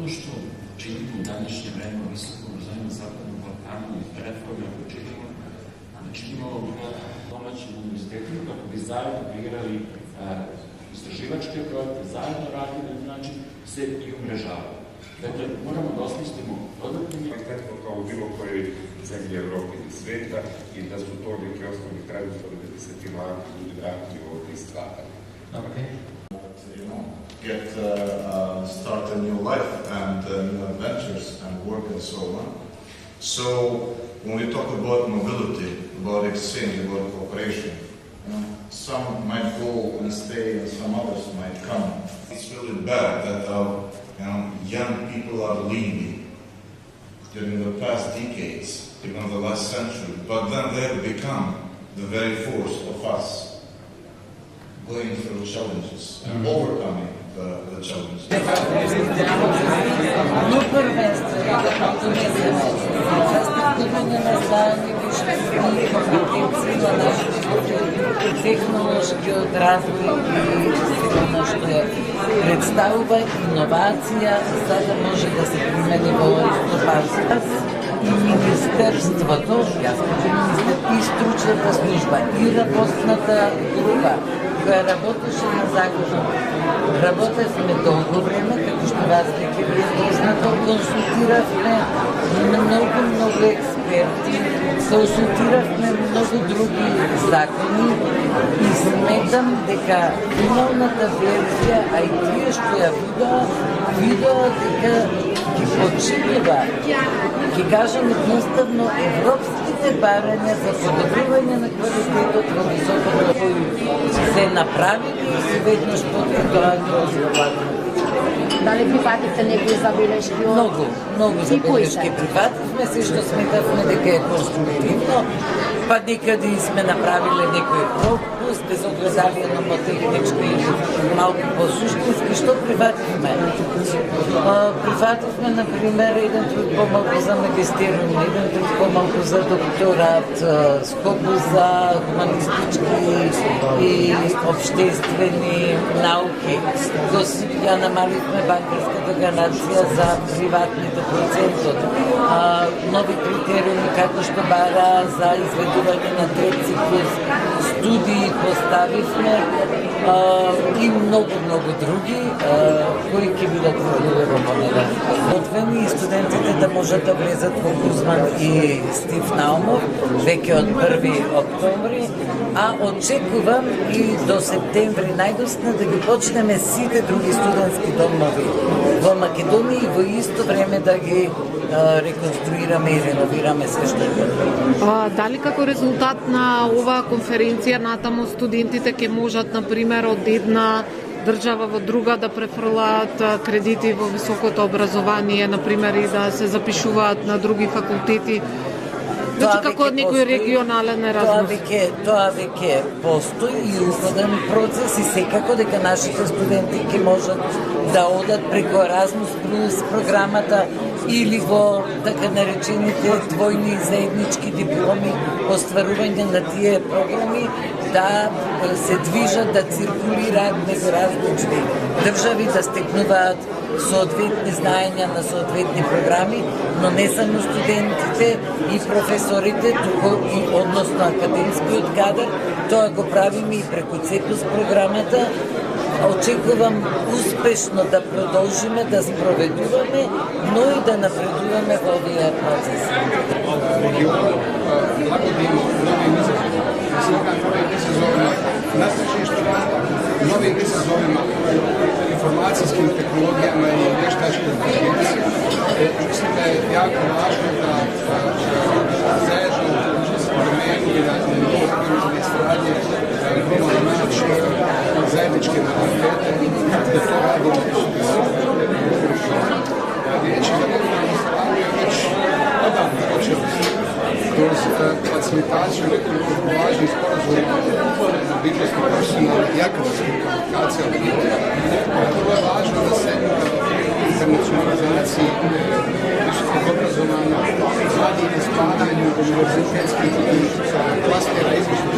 ono što činimo u današnje vreme u visokom obrazovanju na Zapadnom Balkanu i reforme koje činimo, činimo domaćim univerzitetima kako bi zajedno kreirali istraživačke projekte, zajedno radili na način se i umrežavali. Dakle, moramo da osmislimo dodatni kvalitetno kao u bilo kojoj zemlji Evrope i sveta i da su to neke osnovni traditori da bi se ti mladi ljudi vratili ovdje i stvarali. Get start a new life and new adventures and work and so on. So when we talk about mobility, about exchange, about cooperation, some might go and stay and some others might come. It's really bad that young people are leaving during the past decades, even the last century, but then they have become the very force of us going through challenges and overcoming the challenges. Но првенствено да подонесеме застапување на знаење, виштини, компетенции на нашите технолошкиот развој и силно што ја представува инновација за да може да се примени во стопанството. И Министерството, јас кажам и стручната служба, и работната група, која работеше на законот. Работевме долго време, како што вас веќе ви е познато, консултиравме многу експерти, консултиравме многу други закони и сметам дека финалната верзија, а и тие што ја видоа дека ги починува, ги кажам едноставно, европските барања за подобрување на квалитетот во високото кои се направили и веднаш потврдување од Дали прифативте некои забелешки? Многу забелешки прифативме, се што сметавме дека е конструктивно, па некаде сме направиле некој пропуст, без огледалие номотехнички или малку по-суштински. Што прифативме? Прифативме, например, еден труд помалку за магистериум, еден труд помалку за докторат, скопу за хуманистички и обштествени науки. Ја намаливме банкарската гаранција за приватните процентот. Нови критериуми како што бара за изведување на трет циклус студии поставивме и многу други кои ќе бидат реализирани. Готвени и студентите да можат да влезат во Кузман и Стив Наумов веќе од 1 октомври, а очекувам и до септември најдосна да ги почнеме сите други студентски домови во Македонија и во исто време да ги реконструираме и реновираме се што е. Дали како резултат на оваа конференција натаму студентите ќе можат, например, од една држава во друга да префрлаат кредити во високото образование, например, и да се запишуваат на други факултети? Значи како од некој регионален еразмус? Тоа веќе постои и угоден процес и секако дека нашите студенти ќе можат да одат преку Еразмус плюс програмата или во така наречените двојни заеднички дипломи, остварување на тие програми, да се движат, да циркулираат меѓу различни држави, да стекнуваат соодветни знаења на соодветни програми, но не само студентите и професорите, туку и односно академскиот кадар, тоа го правиме и преку ЦЕПУС програмата. Очекувам успешно да продолжиме да спроведуваме, но и да напредуваме во овие процеси. Нови изазови информацијским технологијама и вештачка интелигенција. Мислим да е јако важно да заедно се промени и да не страдње глобални начин заеднички менталитети, да то радимо. Riječi za nekoliko stvari je već odavno počelo kroz facilitaciju nekoliko važnih sporazuma za bitnosti profesionalne i akademske kvalifikacije. Vrlo je važno da se internacionalizaciji visokog obrazovanja radi na stvaranju univerzitetskih klastera izvršnog